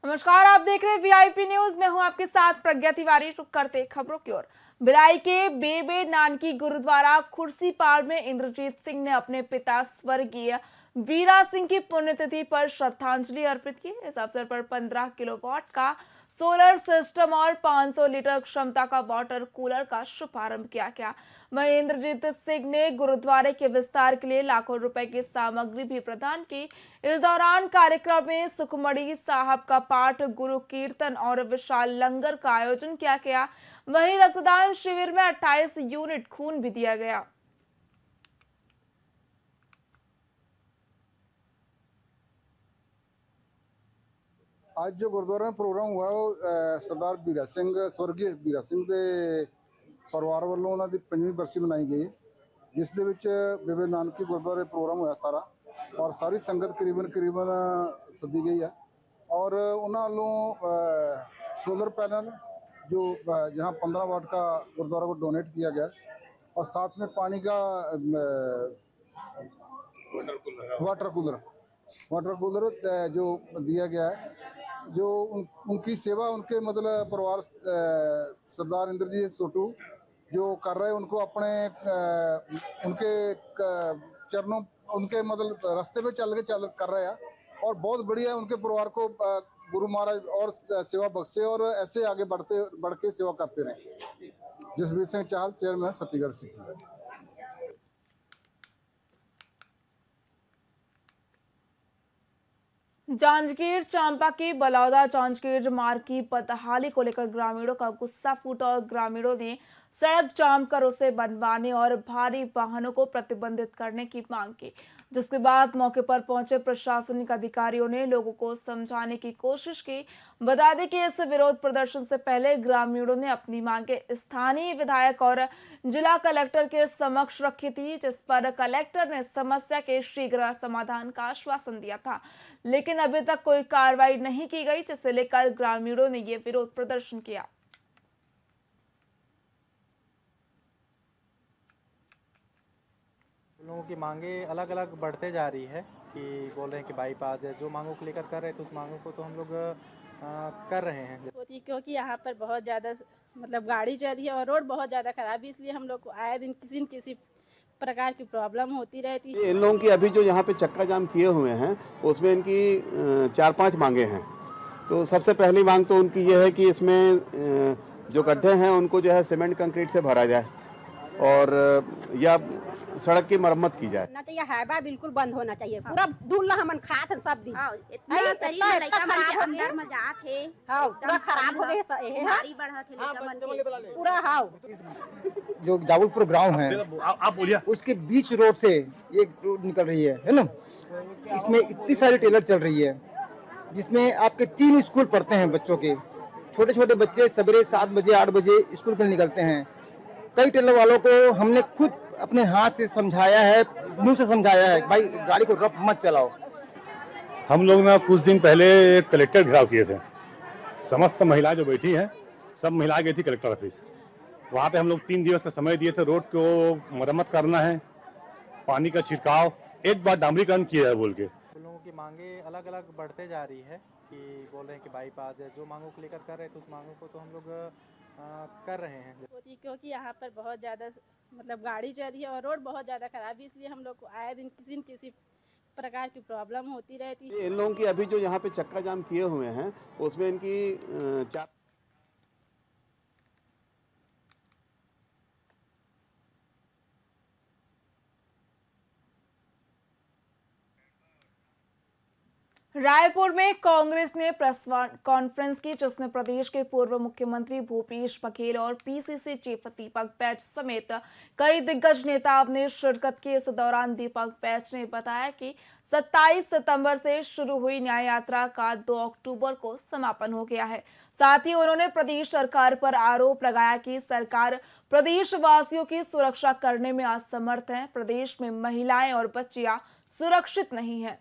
नमस्कार, आप देख रहे हैं वीआईपी न्यूज। मैं हूं आपके साथ प्रज्ञा तिवारी। रुक करते खबरों की ओर। भिलाई के बेबे नानकी गुरुद्वारा खुर्सीपार में इंद्रजीत सिंह ने अपने पिता स्वर्गीय वीरा सिंह की पुण्यतिथि पर श्रद्धांजलि अर्पित की। इस अवसर पर 15 किलोवाट का सोलर सिस्टम और 500 लीटर क्षमता का वाटर कूलर का शुभारंभ किया गया। वहीं इंद्रजीत सिंह ने गुरुद्वारे के विस्तार के लिए लाखों रुपए की सामग्री भी प्रदान की। इस दौरान कार्यक्रम में सुखमणी साहब का पाठ, गुरु कीर्तन और विशाल लंगर का आयोजन किया गया। वहीं रक्तदान शिविर में 28 यूनिट खून भी दिया गया। आज जो गुरुद्वारा में प्रोग्राम हुआ वो सरदार बीरा सिंह स्वर्गीय बीरा सिंह ਦੇ ਪਰਿਵਾਰ ਵੱਲੋਂ ਉਹਨਾਂ ਦੀ 5ਵੀਂ ਬਰਸੀ ਮਨਾਈ ਗਈ, ਜਿਸ ਦੇ ਵਿੱਚ ਬੇਬੇ ਨਾਨਕੀ ਗੁਰਦੁਆਰੇ ਪ੍ਰੋਗਰਾਮ ਹੋਇਆ ਸਾਰਾ ਔਰ ਸਾਰੀ ਸੰਗਤ ਕਰੀਬਨ ਸੱਦੀ ਗਈ है। और ਉਹਨਾਂ ਵੱਲੋਂ सोलर पैनल जो जहां 15 वाट का गुरुद्वारा को डोनेट किया गया और साथ में पानी का वाटर कूलर जो दिया गया है, जो उनकी सेवा उनके मतलब परिवार सरदार इंद्रजीत सोटू जो कर रहे हैं, उनको अपने उनके चरणों उनके मतलब रास्ते पे चल कर रहे हैं और बहुत बढ़िया उनके परिवार को गुरु महाराज और सेवा बख्शे और ऐसे आगे बढ़ के सेवा करते रहे। जसवीर सिंह चाहल, चेयरमैन छत्तीसगढ़ सिक्किम। जांजगीर चांपा की बलौदा जांजगीर मार्ग की बदहाली को लेकर ग्रामीणों का गुस्सा फूटा और ग्रामीणों ने सड़क जाम कर उसे बनवाने और भारी वाहनों को प्रतिबंधित करने की मांग की, जिसके बाद मौके पर पहुंचे प्रशासनिक अधिकारियों ने लोगों को समझाने की कोशिश की। बता दें कि इस विरोध प्रदर्शन से पहले ग्रामीणों ने अपनी मांगे स्थानीय विधायक और जिला कलेक्टर के समक्ष रखी थी, जिस पर कलेक्टर ने समस्या के शीघ्र समाधान का आश्वासन दिया था, लेकिन अभी तक कोई कार्रवाई नहीं की गई, जिसे लेकर ग्रामीणों ने ये विरोध प्रदर्शन किया। लोगों की मांगे अलग अलग बढ़ते जा रही है कि बोल रहे हैं कि बाईपास है, जो मांगों को लेकर कर रहे हैं तो उस मांगों को तो हम लोग कर रहे हैं। क्योंकि यहाँ पर बहुत ज़्यादा मतलब गाड़ी चल रही है और रोड बहुत ज़्यादा खराब है, इसलिए हम लोग को आए दिन किसी न किसी प्रकार की प्रॉब्लम होती रहती है। इन लोगों की अभी जो यहाँ पे चक्का जाम किए हुए हैं उसमें इनकी 4-5 मांगे हैं। तो सबसे पहली मांग तो उनकी ये है कि इसमें जो गड्ढे हैं उनको जो है सीमेंट कंक्रीट से भरा जाए और या सड़क की मरम्मत की जाए। ना चाहिए हाईवा बिल्कुल बंद होना चाहिए। पूरा दूल्हा हमन खात सब दिन। इतना शरीर में लइका मन के अंदर में जात है। हां पूरा खराब हो गए है, भारी बढ़त है लइका मन के पूरा। हां जो जावलपुर गांव है आप बोलिए, उसके बीच रोड से ये रोड निकल रही है ना। इसमें इतनी सारी टेलर चल रही है जिसमें आपके 3 स्कूल पढ़ते हैं बच्चों के। छोटे छोटे बच्चे सवेरे 7 बजे 8 बजे स्कूल के लिए निकलते हैं। कई टेलर वालों को हमने खुद अपने हाथ से समझाया है, मुंह से समझाया है, भाई गाड़ी को रफ मत चलाओ। हम लोग ना कुछ दिन पहले एक कलेक्टर घेराव किए थे। समस्त महिला जो बैठी हैं सब महिला गई थी कलेक्टर ऑफिस। वहाँ पे हम लोग 3 दिवस का समय दिए थे। रोड को मरम्मत करना है, पानी का छिड़काव, एक बार डामरीकरण किया है बोल के। लोगों की मांगे अलग अलग बढ़ते जा रही है कि बोल रहे हैं कि बाईपास है, जो मांगों को लेकर कर रहे हैं तो उस मांगों को तो हम लोग कर रहे हैं। क्योंकि यहाँ पर बहुत ज़्यादा मतलब गाड़ी चल रही है और रोड बहुत ज़्यादा खराब है, इसलिए हम लोग को आए दिन किसी न किसी प्रकार की प्रॉब्लम होती रहती है। इन लोगों की अभी जो यहाँ पे चक्का जाम किए हुए हैं उसमें इनकी 4 रायपुर में कांग्रेस ने प्रेस कॉन्फ्रेंस की, जिसमें प्रदेश के पूर्व मुख्यमंत्री भूपेश बघेल और पीसीसी चीफ दीपक बैज समेत कई दिग्गज नेताओं ने शिरकत की। इस दौरान दीपक बैज ने बताया कि 27 सितंबर से शुरू हुई न्याय यात्रा का 2 अक्टूबर को समापन हो गया है। साथ ही उन्होंने प्रदेश सरकार पर आरोप लगाया कि सरकार प्रदेशवासियों की सुरक्षा करने में असमर्थ है। प्रदेश में महिलाएं और बच्चियां सुरक्षित नहीं है।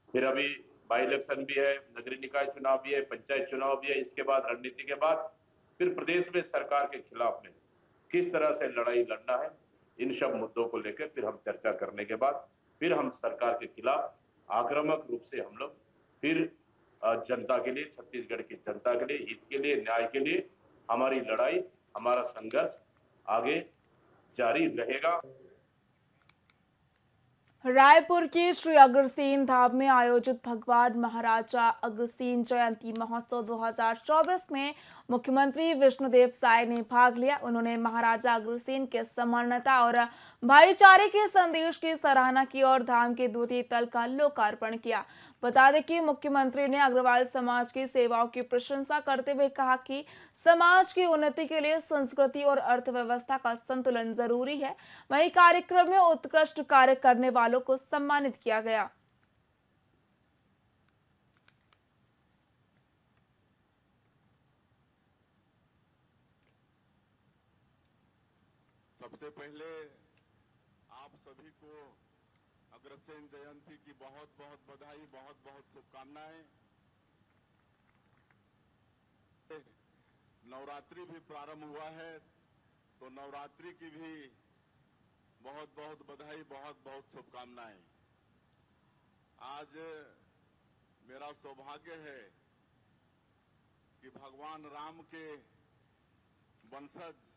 फिर अभी बाई इलेक्शन भी है, नगरीय निकाय चुनाव भी है, पंचायत चुनाव भी है। इसके बाद रणनीति के बाद फिर प्रदेश में सरकार के खिलाफ में किस तरह से लड़ाई लड़ना है, इन सब मुद्दों को लेकर फिर हम चर्चा करने के बाद फिर हम सरकार के खिलाफ आक्रामक रूप से हम लोग फिर जनता के लिए, छत्तीसगढ़ की जनता के लिए, हित के लिए, न्याय के लिए हमारी लड़ाई, हमारा संघर्ष आगे जारी रहेगा। रायपुर के श्री अग्रसेन धाम में आयोजित भगवान महाराजा अग्रसेन जयंती महोत्सव 2024 में मुख्यमंत्री विष्णुदेव साय ने भाग लिया। उन्होंने महाराजा अग्रसेन के समानता और भाईचारे के संदेश की सराहना की और धाम के द्वितीय तल का लोकार्पण किया। बता दें कि मुख्यमंत्री ने अग्रवाल समाज की सेवाओं की प्रशंसा करते हुए कहा कि समाज की उन्नति के लिए संस्कृति और अर्थव्यवस्था का संतुलन जरूरी है। वहीं कार्यक्रम में उत्कृष्ट कार्य करने वालों को सम्मानित किया गया। सबसे पहले आप सभी को अग्रसेन जयंती की बहुत बहुत बधाई, बहुत बहुत शुभकामनाएं। नवरात्रि भी प्रारंभ हुआ है, तो नवरात्रि की भी बहुत बहुत बधाई, बहुत बहुत शुभकामनाएं। आज मेरा सौभाग्य है कि भगवान राम के वंशज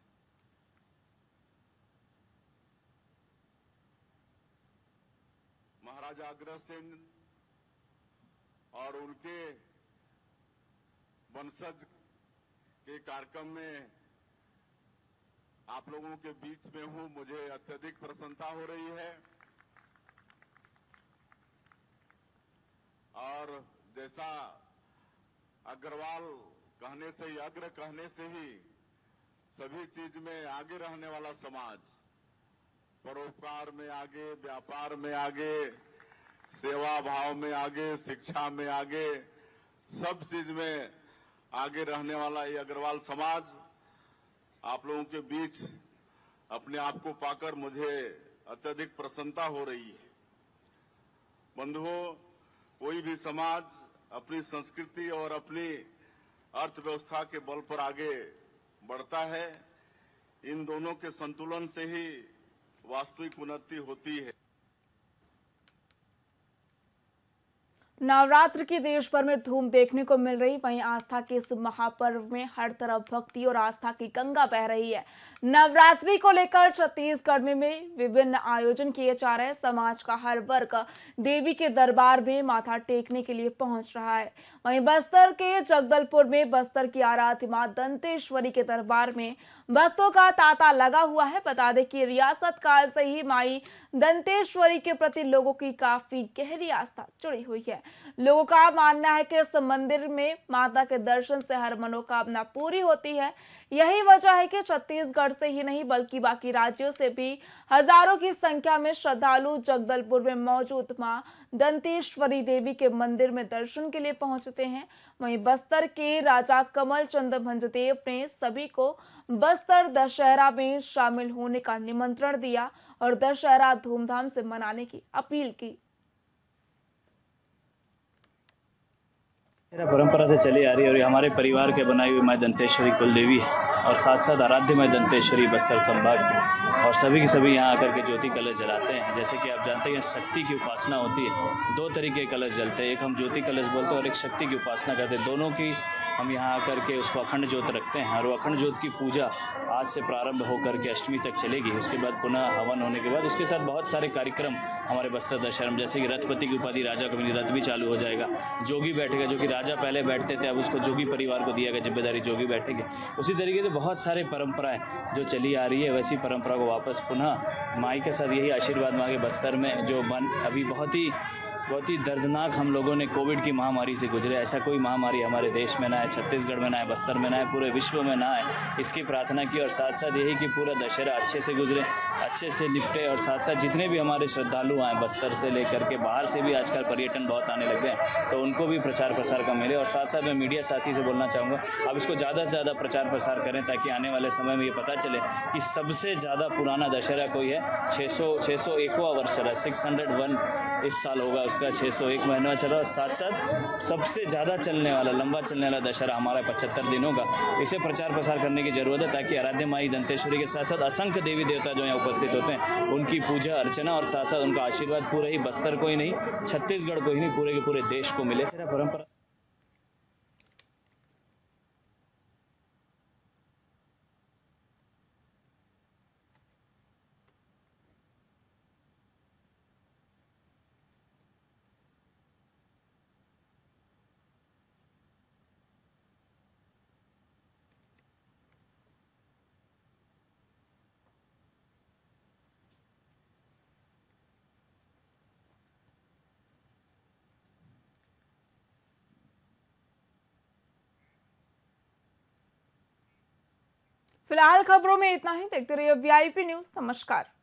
महाराजा अग्रसेन और उनके वंशज के कार्यक्रम में आप लोगों के बीच में हूं। मुझे अत्यधिक प्रसन्नता हो रही है और जैसा अग्रवाल कहने से ही, अग्र कहने से ही सभी चीज में आगे रहने वाला समाज, परोपकार में आगे, व्यापार में आगे, सेवा भाव में आगे, शिक्षा में आगे, सब चीज में आगे रहने वाला ये अग्रवाल समाज, आप लोगों के बीच अपने आप को पाकर मुझे अत्यधिक प्रसन्नता हो रही है। बंधुओं, कोई भी समाज अपनी संस्कृति और अपनी अर्थव्यवस्था के बल पर आगे बढ़ता है। इन दोनों के संतुलन से ही वास्तविक उन्नति होती है। नवरात्र की देश भर में धूम देखने को मिल रही, वहीं आस्था के इस महापर्व में हर तरफ भक्ति और आस्था की गंगा बह रही है। नवरात्रि को लेकर छत्तीसगढ़ में विभिन्न आयोजन किए जा रहे हैं। समाज का हर वर्ग देवी के दरबार में माथा टेकने के लिए पहुंच रहा है। वहीं बस्तर के जगदलपुर में बस्तर की आराध्य मां दंतेश्वरी के दरबार में भक्तों का तांता लगा हुआ है। बता दें कि रियासत काल से ही माई दंतेश्वरी के प्रति लोगों की काफी गहरी आस्था जुड़ी हुई है। लोगों का मानना है कि इस मंदिर में माता के दर्शन से हर मनोकामना पूरी होती है। यही वजह है कि छत्तीसगढ़ से ही नहीं बल्कि बाकी राज्यों से भी हजारों की संख्या में श्रद्धालु जगदलपुर में मौजूद मां दंतेश्वरी देवी के मंदिर में दर्शन के लिए पहुंचते हैं। वहीं बस्तर के राजा कमल चंद भंजदेव ने सभी को बस्तर दशहरा में शामिल होने का निमंत्रण दिया और दशहरा धूमधाम से मनाने की अपील की। मेरा परंपरा से चली आ रही है और ये हमारे परिवार के बनाई हुई माँ दंतेश्वरी कुलदेवी है और साथ साथ आराध्य माँ दंतेश्वरी बस्तर संभाग की, और सभी के सभी यहाँ आकर के ज्योति कलश जलाते हैं। जैसे कि आप जानते हैं शक्ति की उपासना होती है, दो तरीके के कलश जलते हैं, एक हम ज्योति कलश बोलते हैं और एक शक्ति की उपासना करते हैं। दोनों की हम यहाँ आकर के उसको अखंड ज्योत रखते हैं और वो अखंड ज्योत की पूजा आज से प्रारंभ होकर के अष्टमी तक चलेगी। उसके बाद पुनः हवन होने के बाद उसके साथ बहुत सारे कार्यक्रम हमारे बस्तर दशहरा में, जैसे कि रथपति की उपाधि राजा का रथ भी चालू हो जाएगा। जोगी बैठेगा, जो कि राजा पहले बैठते थे, अब उसको जोगी परिवार को दिया गया जिम्मेदारी, जोगी बैठेंगे। उसी तरीके से बहुत सारे परंपराएं जो चली आ रही है, वैसी परंपरा को वापस पुनः माई के साथ यही आशीर्वाद मांगे। बस्तर में जो अभी बहुत ही दर्दनाक हम लोगों ने कोविड की महामारी से गुजरे, ऐसा कोई महामारी हमारे देश में ना है, छत्तीसगढ़ में ना है, बस्तर में ना है, पूरे विश्व में ना है, इसकी प्रार्थना की। और साथ साथ यही कि पूरा दशहरा अच्छे से गुजरे, अच्छे से निपटे। और साथ साथ जितने भी हमारे श्रद्धालु आए बस्तर से लेकर के बाहर से भी आजकल पर्यटन बहुत आने लग गए, तो उनको भी प्रचार प्रसार का मिले। और साथ साथ मैं मीडिया साथी से बोलना चाहूँगा, अब इसको ज़्यादा से ज़्यादा प्रचार प्रसार करें, ताकि आने वाले समय में ये पता चले कि सबसे ज़्यादा पुराना दशहरा कोई है। 601वां वर्ष चला, 601 इस साल होगा उसका, 601 महीना चला। और साथ साथ सबसे ज़्यादा चलने वाला, लंबा चलने वाला दशहरा हमारा 75 दिनों का। इसे प्रचार प्रसार करने की ज़रूरत है, ताकि आराध्य माई दंतेश्वरी के साथ साथ असंख्य देवी देवता जो यहाँ उपस्थित होते हैं उनकी पूजा अर्चना और साथ साथ उनका आशीर्वाद पूरे ही बस्तर को ही नहीं, छत्तीसगढ़ को ही नहीं, पूरे के पूरे देश को मिले। परंपरा फिलहाल खबरों में इतना ही। देखते रहिए VIP न्यूज। नमस्कार।